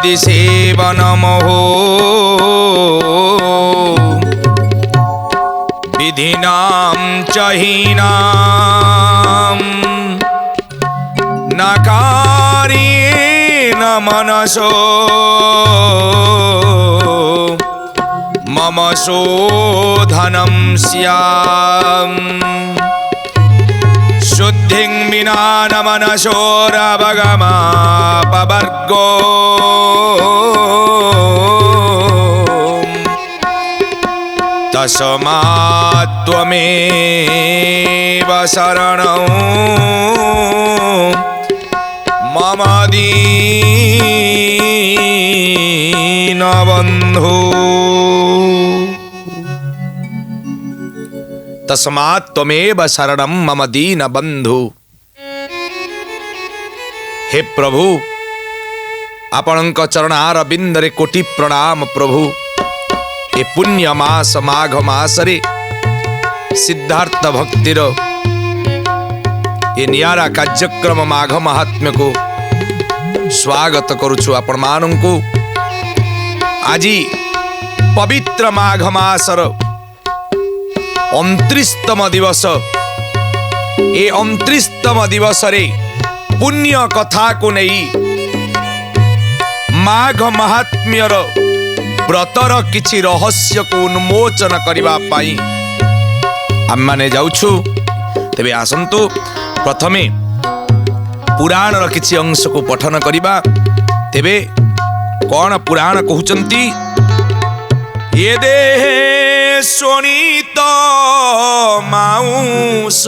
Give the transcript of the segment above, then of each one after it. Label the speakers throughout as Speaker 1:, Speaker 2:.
Speaker 1: यदि सेवनमहो विधिनां च हीनां न कार्येण मनसो मम शोधनं स्याम् शुद्धिं विना न मनसोरवगमापवर्गो तस्मात् त्वमेव शरणं मम दीनबन्धो। तस्मात् त्वमेव शरणं मम दीनबन्धु। हे प्रभु आपणक चरणारविंदरे कोटि प्रणाम प्रभु। ए पुण्य मास माघ मासरे सिद्धार्थ भक्तिर ए नियारा कार्यक्रम माघ महात्म्य को स्वागत करुछु आपण मानंकु। आज पवित्र माघ मासर 29तम दिवस। ए 29तम दिवस रे पुण्य कथा को नहीं माघ महात्म्यर व्रतर किछि रहस्य को उन्मोचन करिबा पाई आम माने जाउछु। तेबे आसंतु प्रथमे पुराण र किछि अंश को पठन करिबा। तेबे कोन पुराण कहउचंती ये देहे शोणित मांस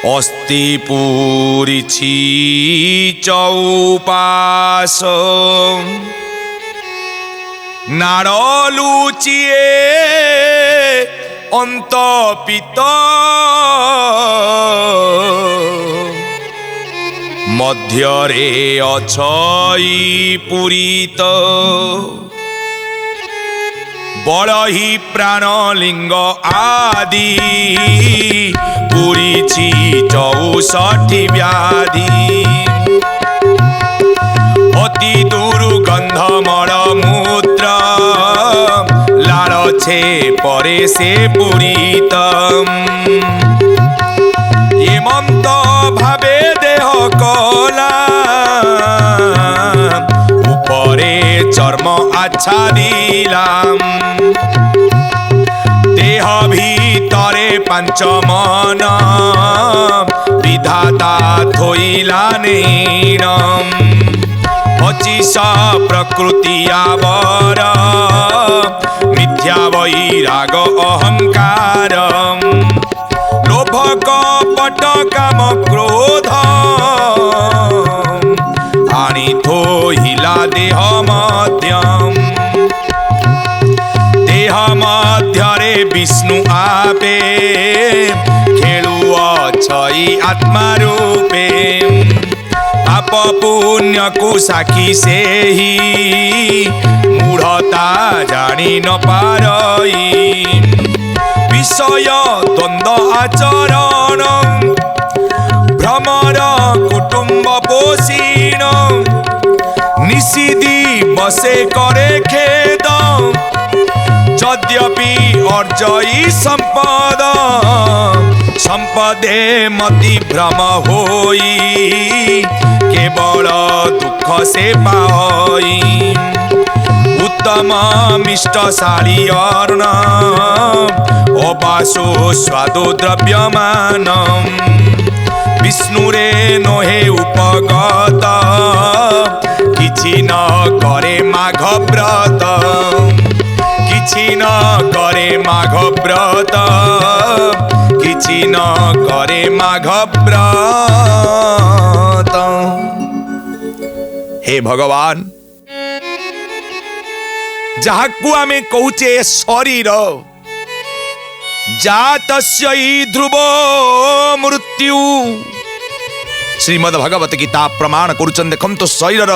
Speaker 1: अस्ति पूरिछि चौपास नाड़लुचिए अंतपित मध्यरे अछई पुरीत बड़ही प्राणलिंग आदि पूरिछि 64 व्याधि अति दुर्गंध मलमूत्र लालछे परे से पूरित एमंत भावे देह कला उपरे चर्म आच्छादिलाम देह भीतरे पंच मन विधाता थोइला नीरम 25 प्रकृति आवर मिथ्या वैराग अहंकार लोभ कपट काम क्रोध आनी थोइला देह मध्यम देह मध्यरे विष्णु आपे खेलुअछई आत्मा रूपे पाप पुण्य को साखी से ही मूढ़ता जानी न पारई विषय द्वंद्व आचरण भ्रमर कुटुंब पोषण निषिद्धि बसे करे खेद यद्यपि अर्जई संपद संपदे मति भ्रम होई केवल दुख से पाई उत्तम मिष्टशाली अर्ण अबासो स्वादो द्रव्यमान विष्णुरे नोहे उपगत किछि न करे माघ व्रत किछि न करे माघ व्रत किछि न करे माघ व्रत। हे भगवान जहाकू आमे कहूचे शरीर जातस्यै ध्रुव मृत्यु श्रीमद् भगवत गीता प्रमाण करुचन देखंतु शरीर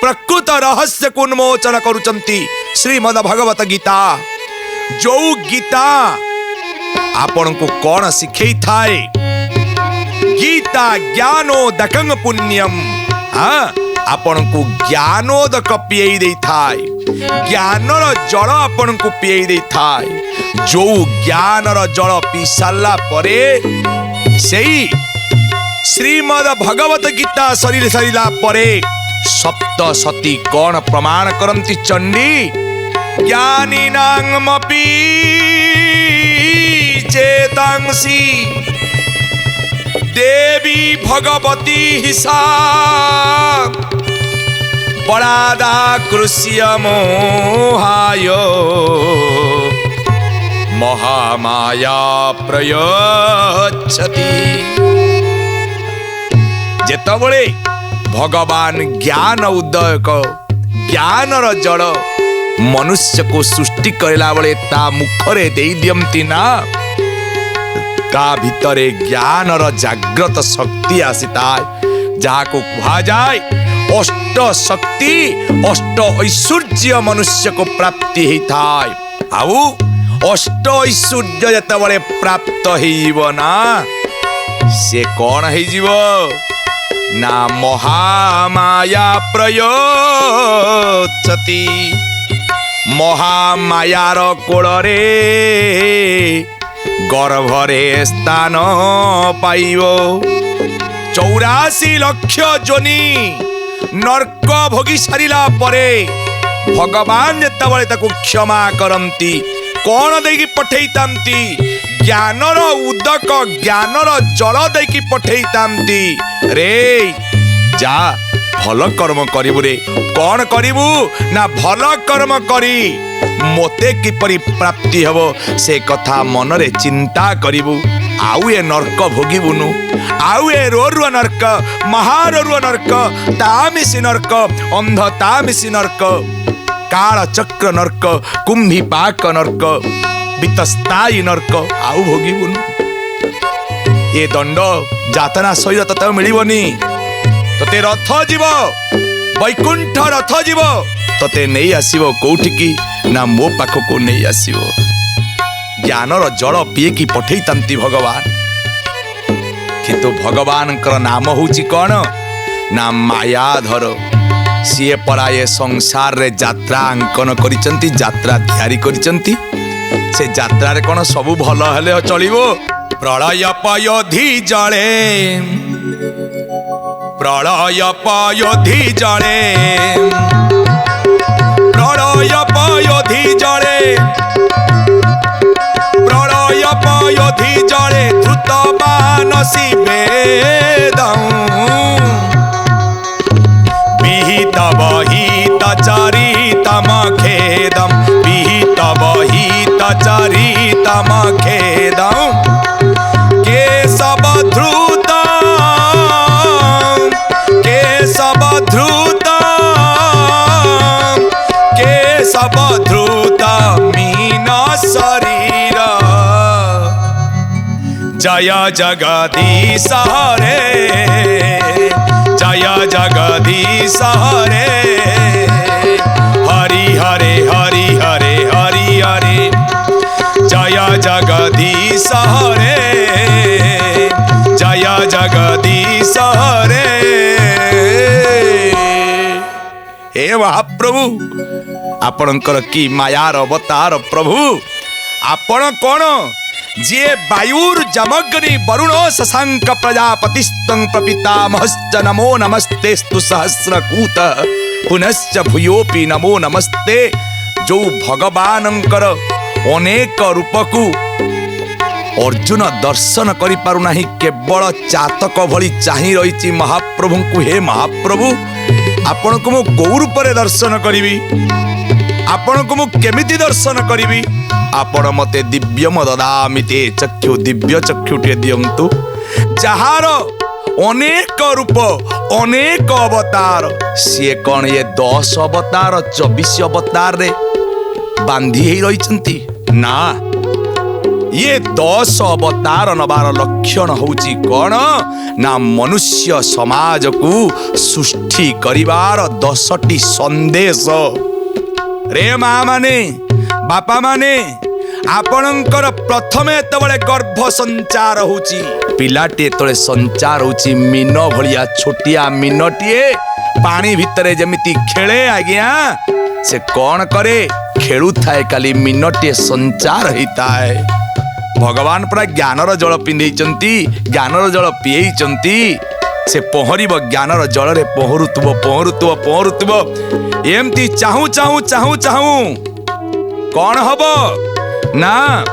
Speaker 1: प्रकृत रहस्य को उन्मोचन करुचंती श्रीमद् भगवत गीता जो गीता आपण को कौन शिखई थाए गीता ज्ञानो दकंग पुण्यम हाँ आपण को ज्ञानोदक पियई दे थाए ज्ञानर जल आपण को पियई दे थाए जो ज्ञानर जल पी सारा परे सेई श्रीमद भगवत गीता शरीर सरिला परे सप्तशती कौन प्रमाण करंती चंडी ज्ञानीनामपि चेतांसी देवी भगवती हिसाब बड़ादा कृष्य मोहाय महामाया प्रयच्छति जेतबळे भगवान ज्ञान उदयक ज्ञानर जल मनुष्य को सृष्टि करला बळे ता मुखरे देई दियंती ना ता भितरे ज्ञानर जाग्रत शक्ति आसीताय जहा को कहा जाय अष्ट शक्ति अष्ट ऐश्वर्य मनुष्य को प्राप्ति हेताय आउ अष्ट ऐश्वर्य जेतबळे प्राप्त हेइबो ना से कौन हेइजिवो ना महामाया प्रयोच्छति महामायार कोଳରେ गर्भरे स्थान पाइबो 84 लक्ष जोनी नर्क भोगी सारिला परे भगवान जेतबळे ताको क्षमा करंती कौन देकी पठेइतांती ज्ञानर उदक ज्ञानर जल देकी पठेइतांती रे जा भल कर्म करिबु रे कौन करिबु ना भल कर्म करी मोते किपरि प्राप्ति हबो से कथा मनरे चिंता करिबु आउ ए नरक भोगिबुनु आउ ए रोरुआ नरक महारोरुआ नरक तामिसी नरक अंध तामिसी नरक काल चक्र नरक कुंभी पाक नरक वितस्तायी नरक आउ भोगिबुनु ए दंड जातना सहित तते मिलिबनी तते रथ जीव वैकुंठ रथ जीव तते नहीं आसीबो कोठिकी ना मो पाखको नहीं आसीबो ज्ञानर जल पिए की पठेई तांती भगवान किंतु भगवान कर नाम होची कौन ना मायाधर सीए परा ये संसार रे यात्रा अंकन करिसंती यात्रा तैयारी करिसंती से यात्रा रे कोन सब भल हेले चलिबो प्रलय पयोधि जळे प्रलय पयोधि जळे प्रलय पयोधि जळे प्रलय पयोधि जळे धृत मानसी वेदं विहित वहित चरितम खेदं विहित वहित चरितम खेदं केशव धृत केशव धृत केशव धृत मीन शरीर जय जगदीश हरे जय जगदीश हरे हरि हरे हरि हरे हरि हरे जय जगदीश हरे जय जगदीश हरे हे महाप्रभु आपणकर की मायार अवतार प्रभु आपण कौन जे वायुर जमग्नि वरुण शशांक प्रजापतिस्तं प्रपितामहश्च नमो नमस्तेस्तु सहस्रकूत पुनश्च भूयोपि नमो नमस्ते जो भगवानंकर अनेक रूपकु अर्जुन दर्शन करि पारु नाही केवल चातक भली चाहि रहिछि महाप्रभु को हे महाप्रभु आपण को मो गौ रूपरे दर्शन करिवि आपण को मो केमिति दर्शन करिवि आपण मते दिव्यम ददामि ते चक्षु दिव्य चक्षुटे दियंतु जहार अनेक रूप अनेक अवतार सी कौन ये 10 अवतार 24 अवतार रे बांधी ही रहिचंती ना ये 10 अवतार नबार लक्षण होची कौन ना मनुष्य समाज को सृष्टि करिवार 10टी संदेश रे माँ माने बापा माने आपणकर प्रथमे तबले गर्भ संचार होची पिलाटे तले संचार होची मीन भलिया छोटिया मीनटिए पानी भितरे जमिति खेले आज्ञा से कौन करे खेलु थाए काली मिनटे संचार होता है। भगवान पूरा ज्ञानर जल पिंधेइचंती ज्ञानर जल पिएइचंती से पहरिब ज्ञानर जल रे पहरुतब पहरुतब पहरुतब एमती चाहू चाहू चाहू चाहू कौन हब ना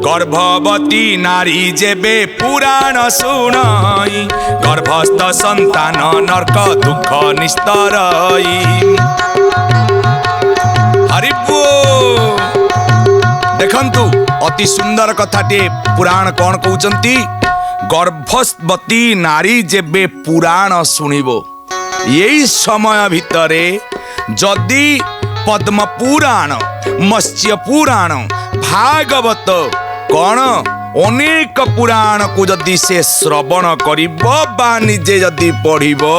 Speaker 1: गर्भवती नारी जेबे पुराण शुणाई गर्भस्थ संतान नरक दुख निस्तरई। हरिबो देखंतु अति सुंदर कथाटे पुराण कौन कहउचंती गर्भवती नारी जेबे पुराण शुणिबो यही समय भितरे जदि पद्म पुराण मत्स्य पुराण भागवत कौन अनेक पुराण को जदि से श्रवण करिबो बा निजे जदि पढ़िबो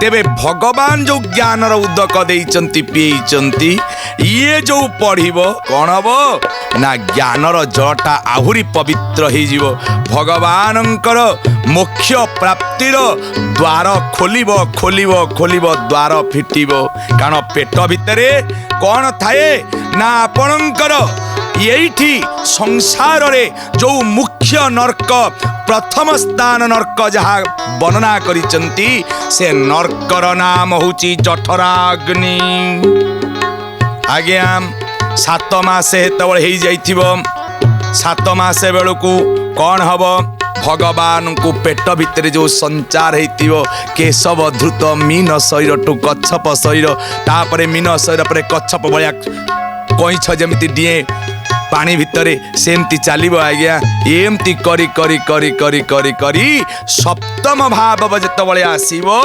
Speaker 1: तेबे भगवान जो ज्ञानर उदक देइचंती पिएइचंती ये जो पढ़िबो कौन हबो ना ज्ञानर जलटा आहुरी पवित्र हो जीवो भगवानंकर मोक्ष प्राप्तिर द्वार खोलिबो खोलिबो खोलिबो द्वार फिटिबो कारण पेट भितरे कौन थाए ना आपणकर यही संसार रे जो मुख्य नरक प्रथम स्थान नरक जहाँ वर्णना करिचंती से नरकर नाम होची जठराग्नि। आज्ञा 7 मासे हेतबळे हेई जाइथिबो 7 मासे बेलकू कौन हब भगवान को पेट भितर जो संचार हेतिबो केशव धृत मीन शरीर टू कच्छप शरीर तापरे मीन शरीर पर कच्छप भलिया कईछ जमिति दिए पानी भितरे सेमती चलिबो आज्ञा एमती करी करी करी करी करी करी सप्तम भाव जेतबळे आसीबो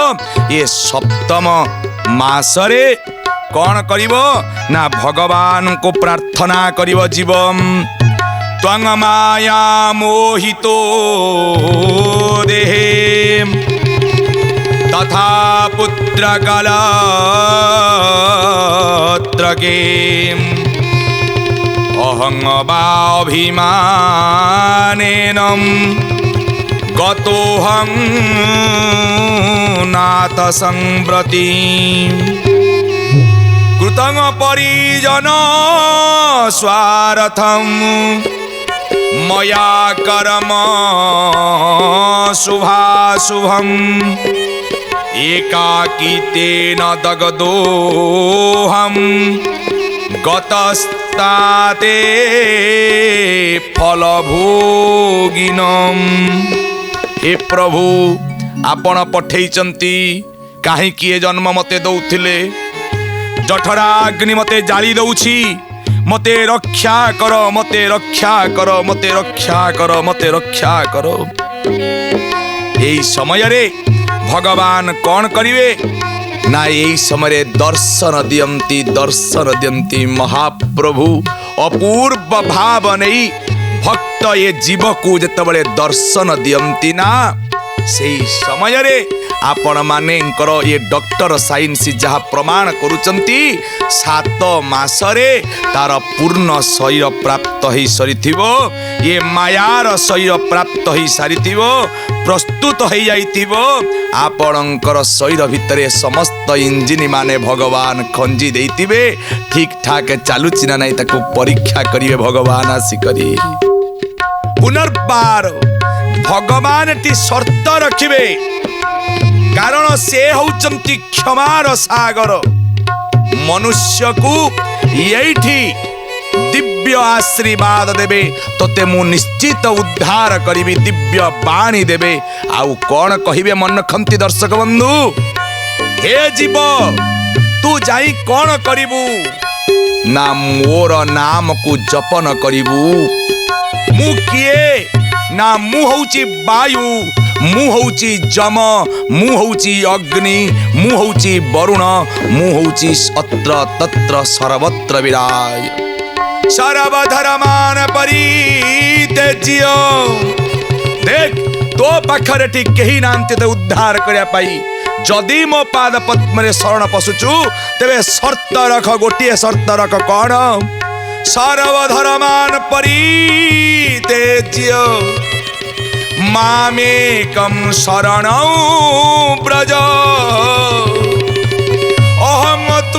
Speaker 1: ये सप्तम मासरे कौन करिबो ना भगवान को प्रार्थना करिबो जीवम त्वंग माया मोहितो देहे तथा पुत्र कलत्रके अहं वाभिमानेन गतोहं नाथ संव्रति कृतं परिजन स्वार्थं मया कर्म शुभाशुभम् एकाकीतेन दग्धोऽहं गतस्ताते फलभोगिनम्। हे प्रभु आपण पठेइचंती काहे किए जन्म मते दउथिले जठराग्नि मते जाली दउछि मते रक्षा कर मते रक्षा कर मते रक्षा कर मते रक्षा कर। एई समय रे भगवान कौन करिवे ना यही समय दर्शन दियंती महाप्रभु अपूर्व भाव नहीं भक्त ये जीव को जेतबळे दर्शन दियंती ना से समय रे आपण माने ये डॉक्टर साइंस जहाँ प्रमाण करुचंती 7 मासरे तार पूर्ण शरीर प्राप्त हो सारिथिबो ये मायार शरीर प्राप्त हो सारिथिबो प्रस्तुत हो जाइथिबो आपणकर शरीर भितरे समस्त इंजिन माने भगवान खंजी देइथिबे ठीक ठाक चालुची ना नहीं ताको परीक्षा करिवे भगवान आसी करी पुनर्बार भगवान टी शर्त रखिबे कारण से होचंती क्षमार सागर मनुष्य को यही दिव्य आशीर्वाद देबे तोते मु निश्चित उद्धार करिबी दिव्य बाणी देबे आउ कौन कहिबे मन खंती दर्शक बंधु हे जीव तू जाई कौन करिबू ना मोर नाम को जपन करिबू मु किए ना मु होची वायु मु होची जम मु होची अग्नि मु होची वरुण मु होची अत्र तत्र सर्वत्र विराय सर्वधर्मान परित्यज्य देख तो पाखरे ठीक कही नांती ते उद्धार करिया पाई जदि मो पाद पद्म रे शरण पशुचु तेबे शर्त रख गोटिए शर्त रख कौन सर्वधर्मान परित्यज्य मामेकं शरणं व्रज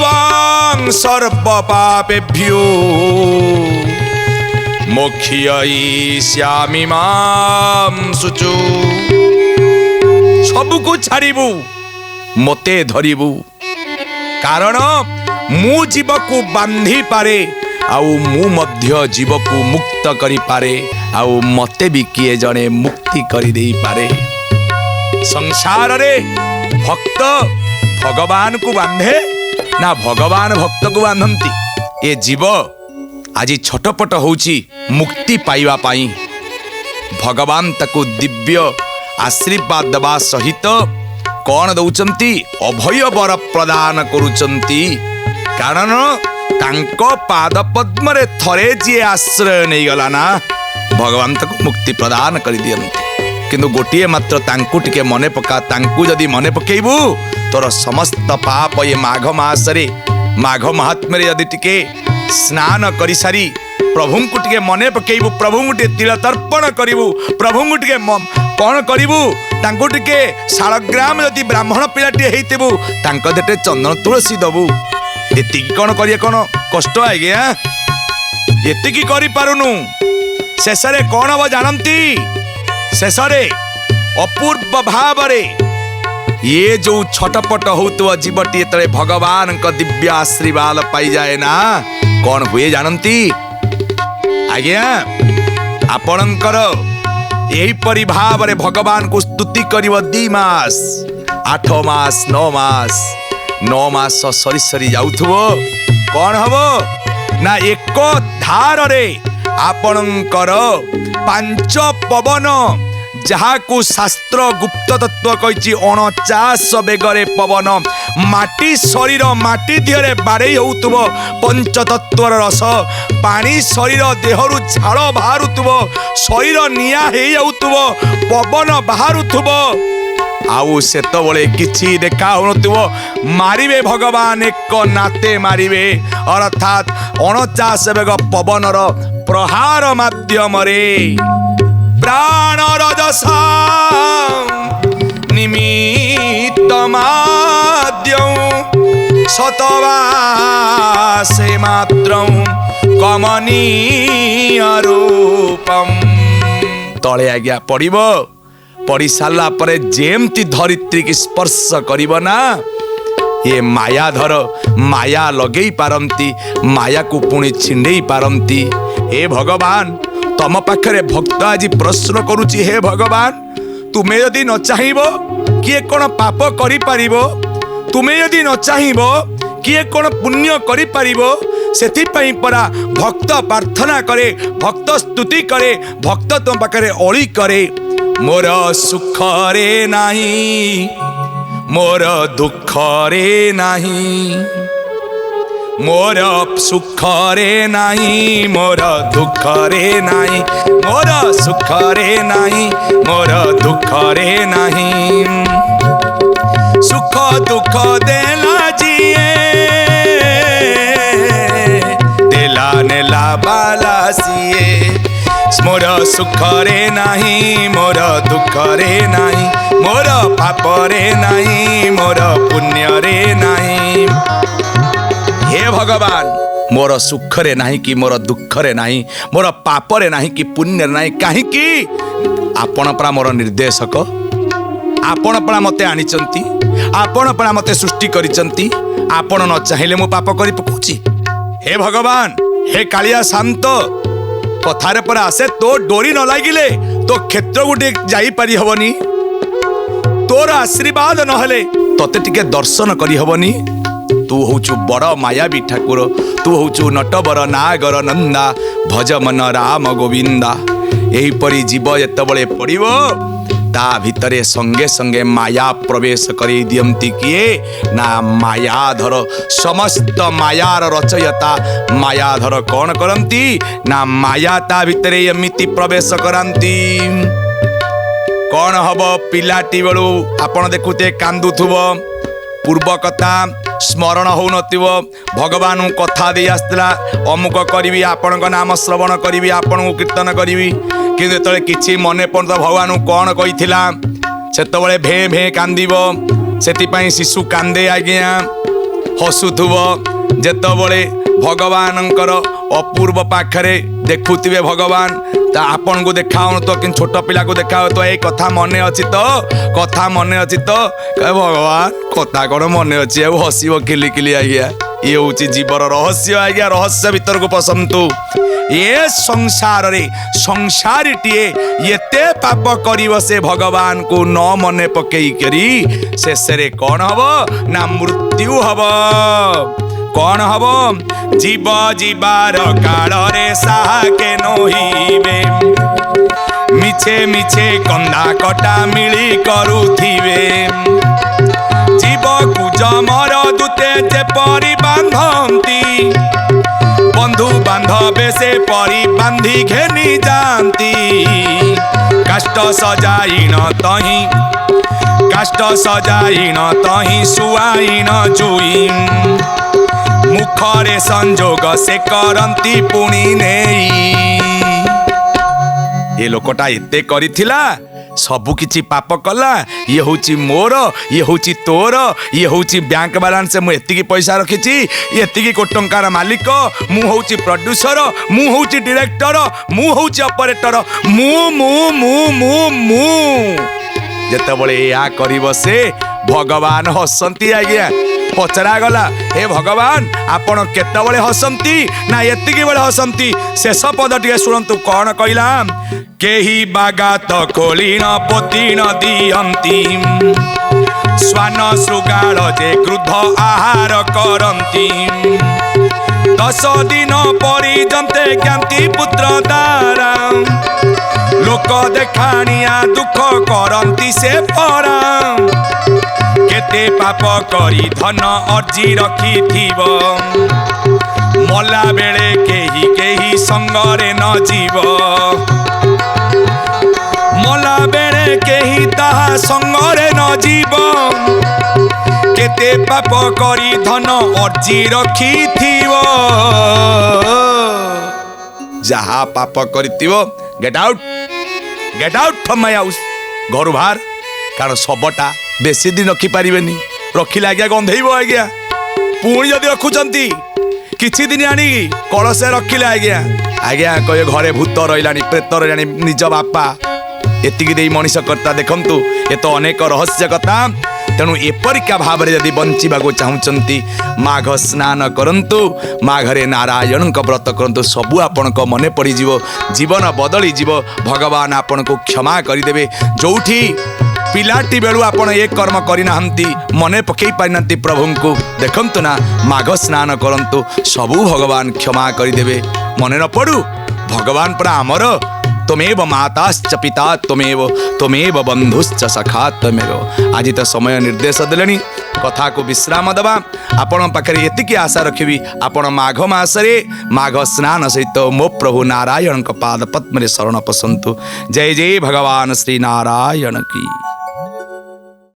Speaker 1: त्वां सर्व पापेभ्यो मोक्षयिष्यामि मां शुचु। सबको छाड़बू मते धरिबू कारण मु जीव को बांधी पारे आउ मु मध्य जीव को मुक्त करि पारे आउ मते भी किए जने मुक्ति करि देई पारे। संसार रे भक्त भगवान को बांधे ना भगवान भक्त को बांधती। ए जीव आज छटपट होउची मुक्ति पाइबा पाई भगवान ताकू दिव्य आशीर्वाद दबा सहित कौन दौचंती अभय वर प्रदान करुचंती। कारण तांको पाद पद्म रे थरे जी आश्रय नहीं गला ना भगवान ताकू मुक्ति प्रदान कर दियंती। किंतु गोटिए मात्र तांकू टिके मने पका तांकू जदि मने पकेबू तोर समस्त पाप ये माघ मास रे माघ महात्म्य रे जदि टिके स्नान करि सारी प्रभु को टिके मने पकेबू प्रभु को टिके तिल तर्पण करिवू प्रभु को टिके कौन करिवू तांको टिके शालग्राम जदि ब्राह्मण पिलाटी हेइतेबू तांको देटे चंदन तुलसी दबू। एतिकी कौन करिए कौन कष्ट आज्ञा एतिकी करि पारुनु शेष रे कौन हम जानती शेष रे अपूर्व भाव रे ये जो छटपट होतुव जीवटी तले भगवान का दिव्य आशीर्वाद पाई जाए ना कौन हुए जानती आज्ञा आपणकर यही परि भाव रे भगवान को स्तुति करिव 2 मास 8 मास 9 मास सरी सरी जाउथुव कौन हबो ना एक धार रे आपणकर 5 पवन जहा को शास्त्र गुप्त तत्व कही 49 बेगरे पवन माटी शरीर माटी दिहरे बाड़े होउथुव पंचतत्वर रस पानी शरीर देहरु झाड़ बाहरुथुव शरीर निया हे जाउथुव पवन बाहरुथुव आउ सेतबले किछि देखा होनथुव मारिबे भगवान एक नाते मारिबे अर्थात 49 बेग पवनर प्रहार माध्यम रे प्राण रजसा निमित्त माद्यं शतवासे मात्रं कमनीय रूपम। तले आज्ञा पड़िबो पड़ी सारा परे जेमती धरित्री की स्पर्श करिबो ना ये मायाधर माया लगेई पारंती माया को पुणी छिंडेई पारंती। हे भगवान तम पाखरे भक्त आज प्रश्न करुची हे भगवान तुमे यदि न चाहिबो किए कोन पाप करि पारिबो तुमे यदि न चाहिबो किए कोन पुण्य करि पारिबो सेथि पई परा भक्त प्रार्थना करे भक्त स्तुति करे भक्त तम पाखरे ओळी करे मोर सुख रे नाही मोर दुख रे नाही मोर सुख रे नाही मोर दुख रे नाही मोर सुख रे नाही मोर दुख रे नाही सुख दुख देला जिए देला नेला बाला सिए मोर सुख रे नाही मोर दुख रे नाही मोर पाप रे नाही मोर पुण्य रे नाही। हे भगवान मोर सुख रे नाही कि मोर दुख रे नाही मोर पाप रे नाही कि पुण्य रे नाही काहे कि आपण परा मोर निर्देशक आपण परा मते आनिचंती आपण परा मते सृष्टि करिचंती आपण न चाहिले मु पाप करि पकुची। हे भगवान हे कालिया शांत कथारे पर आसे तो डोरी न लागिले तो क्षेत्र गुटे जाई पारी हबनी तोर आशीर्वाद न हेले तते टिके दर्शन करी हबनी। तू होचु बड़ मायावी ठाकुर तू होचु नटवर नागर नंदा भज मन राम गोविंदा। यही परी जीव जेतबळे पड़िबो ता भितरे संगे संगे माया प्रवेश करी दियंती किए ना मायाधर समस्त मायार रचयता मायाधर कौन करंती ना माया ता भितरे एमिति प्रवेश करांती। कौन हब पिलाटी बेलू आपण देखुते कांदुथुब पूर्व कथा स्मरण हो नथिबो भगवान कथा दे आसला अमुक करी आपण नाम श्रवण करी आपण कीर्तन करी किंतु जेतबळे किछि मने पड़त भगवान कौन कहिथिला सेतबळे भे भे कांदिबो सेति पई शिशु कांदे आज्ञा हसुथुब जेतबळे भगवानंकर अपूर्व पाखरे देखुथिबे भगवान ता आपन को देखाउन तो कि छोट पिला को देखाओ तो ए कथा मने अछि तो कथा मने अछि तो कहे भगवान कथा कोन मने अछि ए हसिबो किली किली आज्ञा ये होची जीवर रहस्य आज्ञा रहस्य भीतर को पसंतु ये संसार रे संसारीटीए एते पाप करिव से भगवान को न मने पकई करी शेष रे कौन हब ना मृत्यु हब कौन हब जीव जीवार काल रे साके नहिबे मिछे मिछे कंदा कटा मिली करुथिबे जीव को जमर दूते जे परि बांधंती बंधु बांधवे से परि बांधी घेनी जानती काष्ट सजाइन तही काष्ट सजाइन तही सुआइन जुई मुखरे संजोग से करंती पुणी नेई ये लोकटा एते करिथिला सबु किछि पाप कला ये होची मोर ये होची तोर ये होची बैंक बैलेंस मु एतिकी पैसा रखिछि एतिकी को टंकार मालिक मु होची प्रोड्यूसर मु होची डायरेक्टर मु होची ऑपरेटर मु मु मु मु मु जेतबळे या करिव से भगवान हसंती आज्ञा पचरा गला हे भगवान आपण केतबळे हसंती ना एतिकी बेले हसंती शेष पद टिके सुनंतु कौन कहिला केही बागात खोलिन पोतिन दियंती स्वान शृगाल जे क्रुद्ध आहार करंती 10 दिन परिजन्ते ज्ञाति पुत्र दारा लोक देखाणिया दुख करंती से परा केते पाप करी धन अर्जी रखी मला बेले केही केही संगरे न जीव मला बेले केही ताहा संगरे न जीव केते पाप करी धन अर्जी रखी जहा पाप करितिबो get out from my house घर बाहर कारण सबटा बेसी दिन रखी पारिबेनी रखिले आज्ञा गंधेइब आज्ञा पुणी जदि रखुचंती किछि दिन आनी कलसे रखिले आज्ञा आज्ञा कहे घरे भूत रहिलानी प्रेत रहिलानी निज बापा एतिकी देई मनीष करता देखंतु ए तो अनेक रहस्य कथा तेणु एपरिका भाव में जदि बंचिबाको चाहूचंती माघ स्नान करंतु माघरे नारायण व्रत करंतु सबू आपन को मने पड़ी जीवन बदली जीव भगवान आपन को क्षमा करदेवे जोठी पिलाटी बेलू आपण एक कर्म करना मने पकई पारि प्रभु को देखंतु ना माघ स्नान करंतु सबू भगवान क्षमा करदेवे मने न पड़ू भगवान पर आमर त्वमेव माताश्च पिता त्वमेव बंधुश्च सखा त्वमेव आज तो समय निर्देश देलेनी कथा को विश्राम दबा आपण पाखरे एतिकी आशा रखिबी आपण माघ मासरे माघ स्नान सहित मो प्रभु नारायण पाद पद्म शरण पसंतु जय जय भगवान श्री नारायण की।